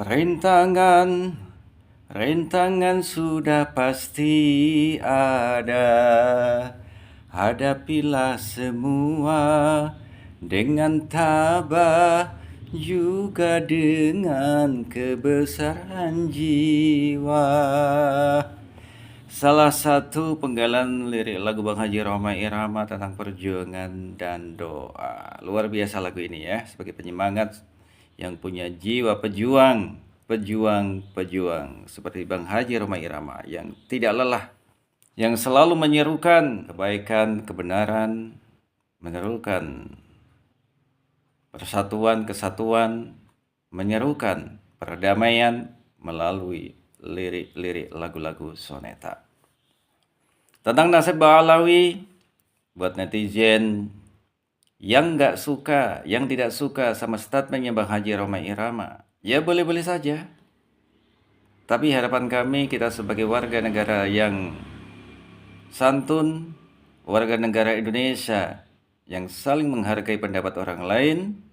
Rintangan, rintangan sudah pasti ada. Hadapilah semua dengan tabah, juga dengan kebesaran jiwa. Salah satu penggalan lirik lagu Bang Haji Rhoma Irama tentang perjuangan dan doa. Luar biasa lagu ini ya, sebagai penyemangat yang punya jiwa pejuang, pejuang seperti Bang Haji Rhoma Irama yang tidak lelah, yang selalu menyerukan kebaikan, kebenaran, menyerukan persatuan, kesatuan, menyerukan perdamaian melalui lirik-lirik lagu-lagu soneta. Tentang nasib Bang Alawi, buat netizen yang nggak suka, yang tidak suka sama statementnya Bang Haji Rhoma Irama, ya boleh-boleh saja. Tapi harapan kami, kita sebagai warga negara yang santun, warga negara Indonesia yang saling menghargai pendapat orang lain,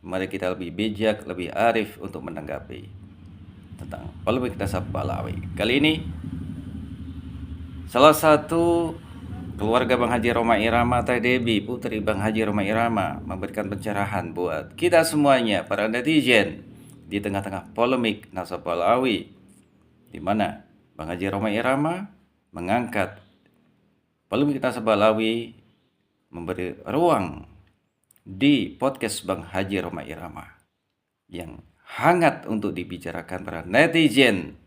mari kita lebih bijak, lebih arif untuk menanggapi tentang polemik nasab Bang Alawi. Kali ini salah satu keluarga Bang Haji Rhoma Irama, Teh Debbie, putri Bang Haji Rhoma Irama, memberikan pencerahan buat kita semuanya, para netizen, di tengah-tengah polemik nasab Bang Alawi, di mana Bang Haji Rhoma Irama mengangkat polemik nasab Bang Alawi, memberi ruang di podcast Bang Haji Rhoma Irama yang hangat untuk dibicarakan para netizen,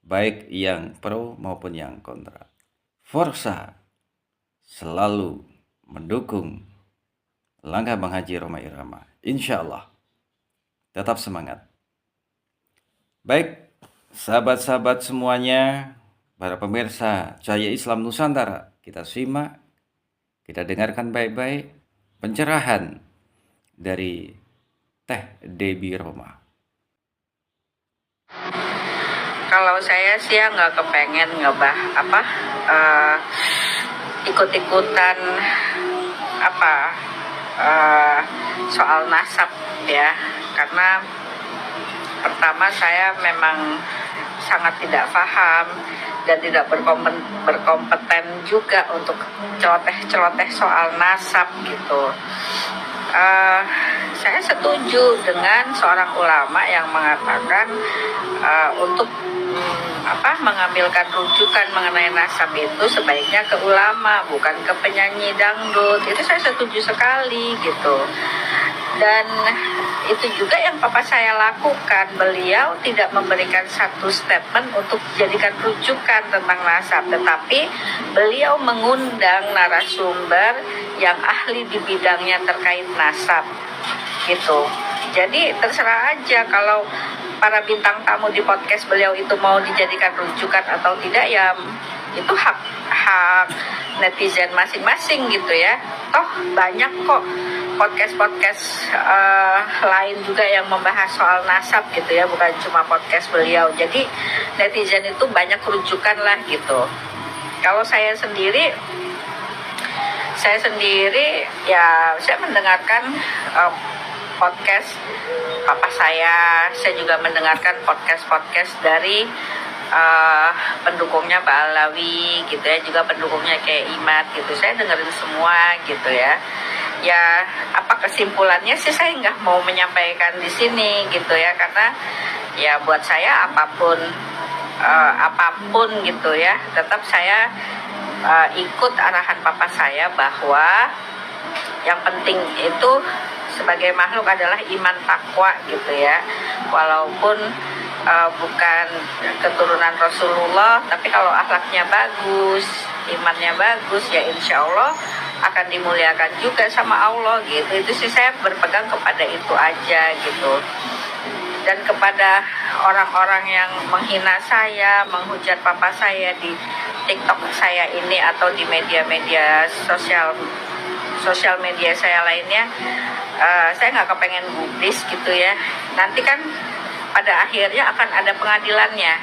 baik yang pro maupun yang kontra. Forza selalu mendukung langkah Bang Haji Rhoma Irama. Insya Allah. Tetap semangat. Baik, sahabat-sahabat semuanya, para pemirsa Cahaya Islam Nusantara, kita simak, kita dengarkan baik-baik pencerahan dari Teh Debbie Rhoma. Kalau saya sih ya nggak kepengen ikut-ikutan soal nasab ya, karena pertama saya memang sangat tidak paham dan tidak berkompeten juga untuk celoteh soal nasab gitu. Saya setuju dengan seorang ulama yang mengatakan untuk mengambilkan rujukan mengenai nasab itu sebaiknya ke ulama, bukan ke penyanyi dangdut. Itu saya setuju sekali gitu. Dan itu juga yang papa saya lakukan. Beliau tidak memberikan satu statement untuk jadikan rujukan tentang nasab, tetapi beliau mengundang narasumber yang ahli di bidangnya terkait nasab gitu. Jadi terserah aja kalau para bintang tamu di podcast beliau itu mau dijadikan rujukan atau tidak, ya itu hak netizen masing-masing gitu ya. Toh banyak kok podcast lain juga yang membahas soal nasab gitu ya, bukan cuma podcast beliau. Jadi netizen itu banyak rujukan lah gitu. Kalau saya sendiri ya saya mendengarkan podcast papa saya juga mendengarkan podcast dari pendukungnya Mbak Alawi gitu ya, juga pendukungnya kayak Imat gitu. Saya dengerin semua gitu ya. Ya apa kesimpulannya sih saya nggak mau menyampaikan di sini gitu ya, karena ya buat saya apapun gitu ya, tetap saya ikut arahan papa saya bahwa yang penting itu sebagai makhluk adalah iman takwa gitu ya. Walaupun bukan keturunan Rasulullah, tapi kalau akhlaknya bagus, imannya bagus, ya insya Allah akan dimuliakan juga sama Allah gitu. Itu sih saya berpegang kepada itu aja gitu. Dan kepada orang-orang yang menghina saya, menghujat papa saya di TikTok saya ini atau di media-media sosial media saya lainnya, saya nggak kepengen gubris gitu ya. Nanti kan pada akhirnya akan ada pengadilannya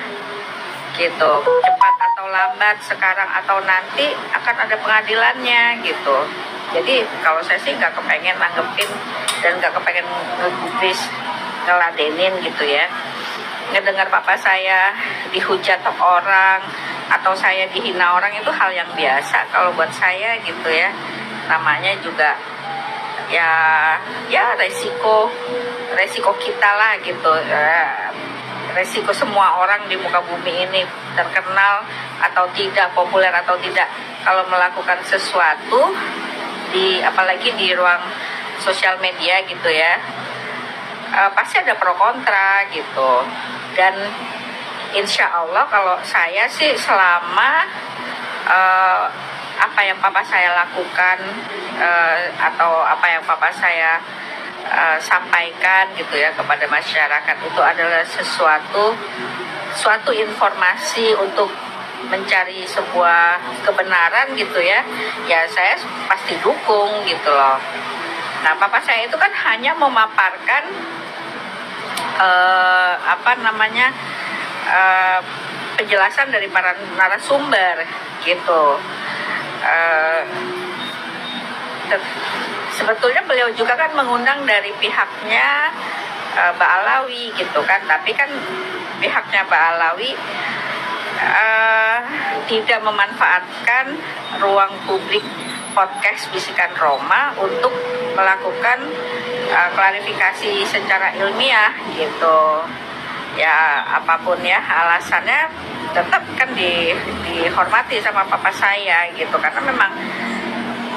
gitu, cepat atau lambat, sekarang atau nanti akan ada pengadilannya gitu. Jadi kalau saya sih nggak kepengen nanggepin dan nggak kepengen ngegubris ngeladenin gitu ya. Ngedengar papa saya dihujat orang atau saya dihina orang itu hal yang biasa kalau buat saya gitu ya. Namanya juga ya resiko kita lah gitu. Resiko semua orang di muka bumi ini, terkenal atau tidak, populer atau tidak, kalau melakukan sesuatu apalagi di ruang sosial media gitu ya, pasti ada pro kontra gitu. Dan insya Allah kalau saya sih selama apa yang papa saya lakukan atau apa yang papa saya sampaikan gitu ya kepada masyarakat itu adalah suatu informasi untuk mencari sebuah kebenaran gitu ya saya pasti dukung gitu loh. Nah, papa saya itu kan hanya memaparkan penjelasan dari para narasumber gitu. Sebetulnya beliau juga kan mengundang dari pihaknya Mbak Alawi gitu kan, tapi kan pihaknya Mbak Alawi tidak memanfaatkan ruang publik podcast Bisikan Roma untuk melakukan klarifikasi secara ilmiah gitu. Ya apapun ya alasannya tetap kan dihormati sama papa saya gitu, karena memang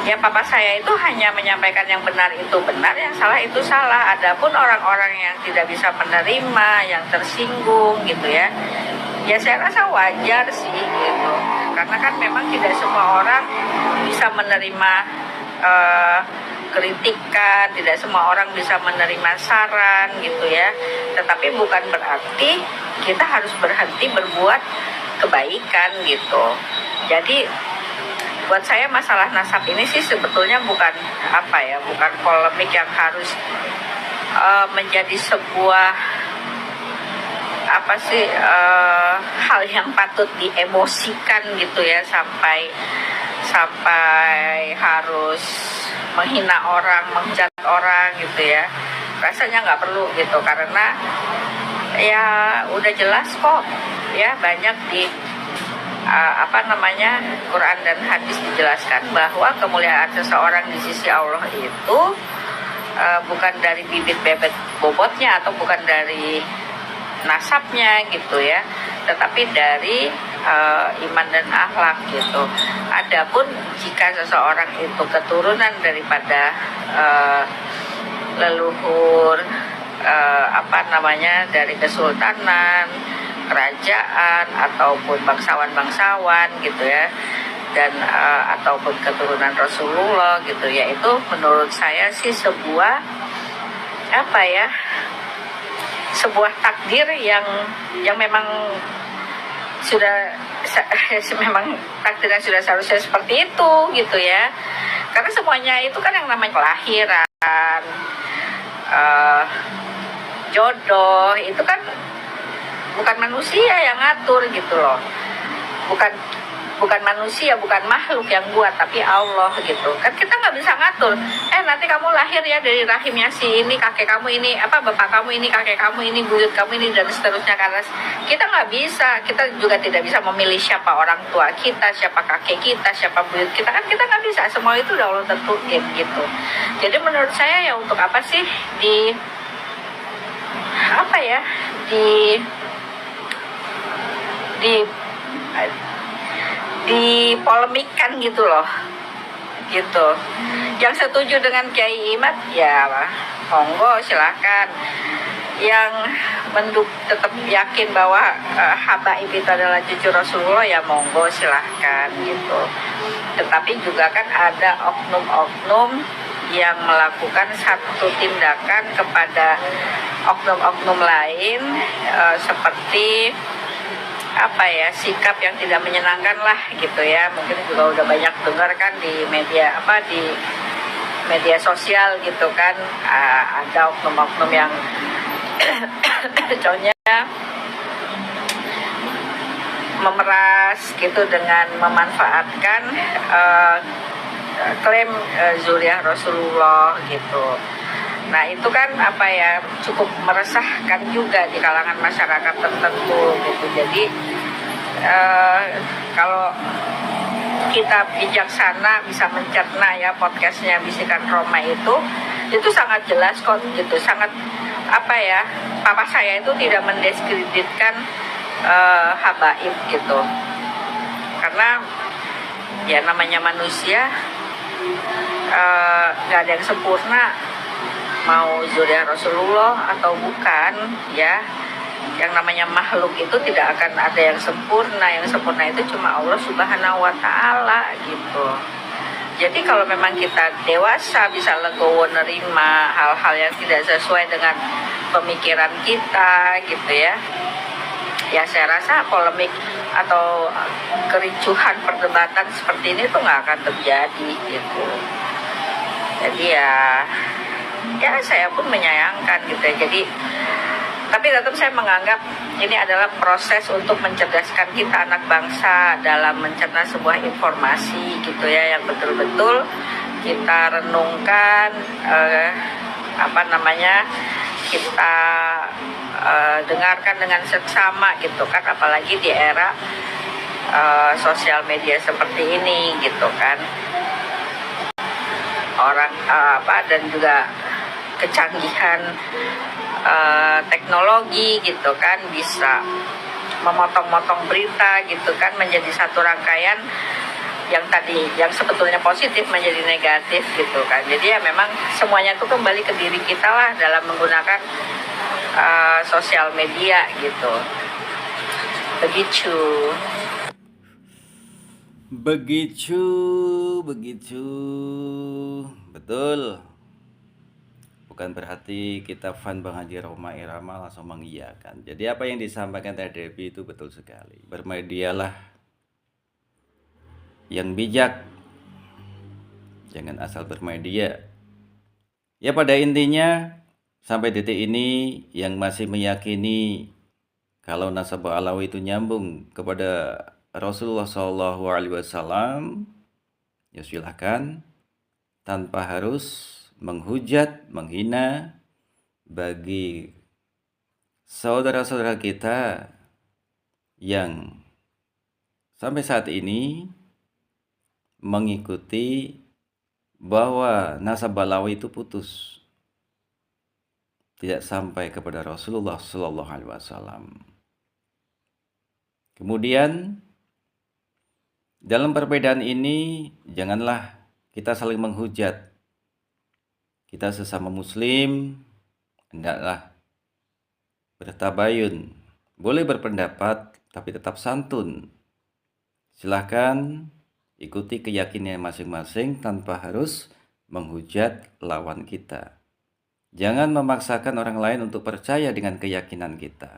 ya papa saya itu hanya menyampaikan yang benar itu benar, yang salah itu salah. Adapun orang-orang yang tidak bisa menerima, yang tersinggung gitu ya saya rasa wajar sih gitu, karena kan memang tidak semua orang bisa menerima kritikan, tidak semua orang bisa menerima saran gitu ya. Tetapi bukan berarti kita harus berhenti berbuat kebaikan gitu. Jadi buat saya masalah nasab ini sih sebetulnya bukan bukan polemik yang harus menjadi sebuah hal yang patut diemosikan gitu ya, sampai harus menghina orang, menghujat orang gitu ya. Rasanya nggak perlu gitu, karena ya udah jelas kok ya, banyak di Quran dan hadis dijelaskan bahwa kemuliaan seseorang di sisi Allah itu bukan dari bibit bebet bobotnya atau bukan dari nasabnya gitu ya, tetapi dari iman dan akhlak gitu. Adapun jika seseorang itu keturunan daripada leluhur dari kesultanan, kerajaan ataupun bangsawan gitu ya, dan ataupun keturunan Rasulullah gitu ya, itu menurut saya sih sebuah takdir yang memang sudah memang takdirnya sudah seharusnya seperti itu gitu ya. Karena semuanya itu kan yang namanya kelahiran, jodoh itu kan bukan manusia yang ngatur gitu loh, bukan manusia, bukan makhluk yang buat, tapi Allah gitu kan. Kita nggak bisa ngatur nanti kamu lahir ya dari rahimnya si ini, kakek kamu ini bapak kamu ini, kakek kamu ini, buyut kamu ini, dan seterusnya. Karena kita nggak bisa, kita juga tidak bisa memilih siapa orang tua kita, siapa kakek kita, siapa buyut kita, kan kita nggak bisa. Semua itu udah Allah tentuin gitu. Jadi menurut saya ya untuk apa sih dipolemikan gitu loh gitu. Yang setuju dengan Kiai Imad ya monggo silahkan, yang tetap yakin bahwa habaib itu adalah cucu Rasulullah ya monggo silahkan gitu. Tetapi juga kan ada oknum-oknum yang melakukan satu tindakan kepada oknum-oknum lain seperti sikap yang tidak menyenangkan lah gitu ya. Mungkin juga udah banyak dengar kan di media sosial gitu kan, ada oknum-oknum yang contohnya memeras gitu dengan memanfaatkan klaim zuriyah Rasulullah gitu. Nah itu kan apa ya, cukup meresahkan juga di kalangan masyarakat tertentu gitu. Jadi kalau kita bijaksana bisa mencerna ya podcastnya Bisikan Roma itu sangat jelas kok gitu, sangat apa ya, papa saya itu tidak mendiskreditkan habaib gitu, karena ya namanya manusia gak ada yang sempurna, mau zuriat Rasulullah atau bukan ya. Yang namanya makhluk itu tidak akan ada yang sempurna. Yang sempurna itu cuma Allah Subhanahu wa Ta'ala gitu. Jadi kalau memang kita dewasa bisa legowo nerima hal-hal yang tidak sesuai dengan pemikiran kita gitu ya, ya saya rasa polemik atau kericuhan perdebatan seperti ini tuh nggak akan terjadi gitu. Jadi ya saya pun menyayangkan gitu ya. Jadi tapi tetap saya menganggap ini adalah proses untuk mencerdaskan kita anak bangsa dalam mencerna sebuah informasi gitu ya, yang betul-betul kita renungkan, kita dengarkan dengan seksama gitu kan, apalagi di era sosial media seperti ini gitu kan, orang dan juga kecanggihan teknologi gitu kan, bisa memotong-motong berita gitu kan menjadi satu rangkaian yang sebetulnya positif menjadi negatif gitu kan. Jadi ya memang semuanya itu kembali ke diri kita lah dalam menggunakan sosial media gitu. Begitu. Betul. Bukan berarti kita fan Bang Haji Roma Irama langsung mengiyakan. Jadi apa yang disampaikan Teh Debbie itu betul sekali. Bermedialah yang bijak, jangan asal bermedia. Ya pada intinya sampai detik ini yang masih meyakini kalau nasabah alawi itu nyambung kepada Rasulullah SAW, ya silahkan, tanpa harus menghujat, menghina bagi saudara-saudara kita yang sampai saat ini mengikuti bahwa nasab balawi itu putus, tidak sampai kepada Rasulullah SAW. Kemudian dalam perbedaan ini janganlah kita saling menghujat. Kita sesama muslim hendaklah bertabayun, boleh berpendapat tapi tetap santun. Silahkan ikuti keyakinan masing-masing tanpa harus menghujat lawan kita. Jangan memaksakan orang lain untuk percaya dengan keyakinan kita.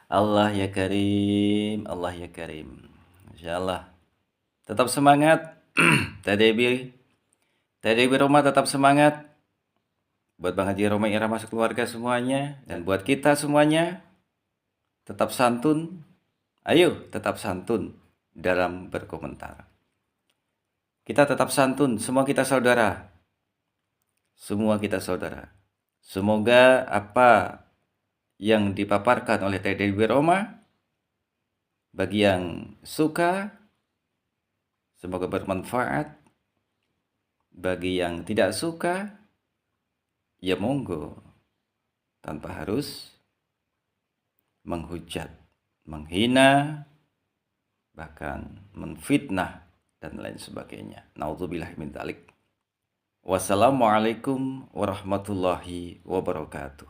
Allah ya Karim, Allah ya Karim. Insyaallah. Tetap semangat. Teh Debbie Roma tetap semangat. Buat Bang Haji Roma Irama sekeluarga semuanya, dan buat kita semuanya, tetap santun. Ayo tetap santun dalam berkomentar. Kita tetap santun, semua kita saudara. Semua kita saudara. Semoga apa yang dipaparkan oleh Teh Debbie Roma, bagi yang suka, semoga bermanfaat. Bagi yang tidak suka, ya monggo, tanpa harus menghujat, menghina, bahkan menfitnah dan lain sebagainya. Naudzubillahi min dzalik. Wassalamualaikum warahmatullahi wabarakatuh.